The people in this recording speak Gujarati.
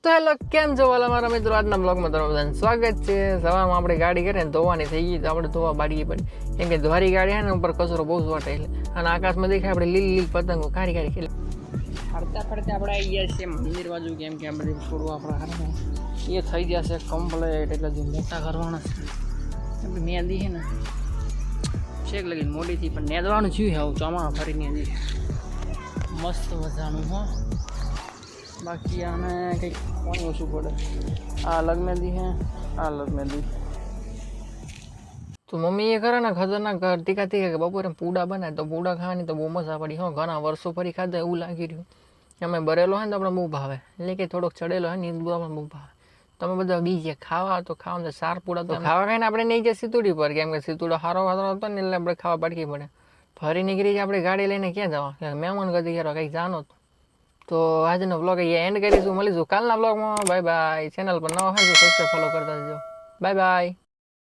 તો હેલો કેમ છો વાલા મારા મિત્રો, આજના બ્લોગમાં તમારું બધાનું સ્વાગત છે. સવારમાં આપણે ગાડી કરીને ધોવાની થઈ ગઈ તો આપણે ધોવા બાળીએ પડી, કેમ કે ધોરી ગાડી છે ને ઉપર કચરો બહુ જ વાટે એટલે, અને આકાશમાં દેખાય આપણે લીલી પતંગો કારી કારી ખેલે. ફરતા ફરતા આપણે આવી ગયા છીએ મંદિર બાજુ, કેમ કે આ બધી થોડું આપણા હાથમાં એ થઈ જશે કમ્પ્લેટ, એટલે જે મોટા કરવાના છે મહેંદી છે ને શેક લગી મોડીથી પણ નેદવાનું થયું આવું ચોમાસા ફરીને હજી મસ્ત મજાનું. હો બાકી આને કંઈક પાણી ઓછું પડે. આ અલગ મહેંદી હે, આ અલગ મહેંદી. તો મમ્મી એ કરે ને ખતરનાક તીખા તીખા કે બપોરે પૂડા બનાવે તો પૂડા ખાવાની તો બહુ મજા પડી. હો ઘણા વર્ષો ફરી ખાધા એવું લાગી રહ્યું. અમે બરેલો હોય ને તો આપણે બહુ ભાવે, એટલે કે થોડોક ચડેલો હોય ને એ બધું આપણે બહુ ભાવે. તમે બધા બીજે ખાવા તો ખાવા સાર પૂડા તો ખાવા ખાઈને આપણે નહીં ગયા સીતુડી પર, કેમ કે સીતુડો સારો વાતો હતો ને એટલે આપણે ખાવા પડકી પડે. ફરી નીકળી આપણે ગાડી લઈને ક્યાં જવા, મહેમાન ગતિ કરો કંઈક જાનો તો આજનો બ્લોગ અહીંયા એન્ડ કરીશું. મળીશું કાલના બ્લોગમાં. Bye bye. ચેનલ પર નવા હોય તો સબસ્ક્રાઈબ ફોલો કરતા જજો. Bye bye.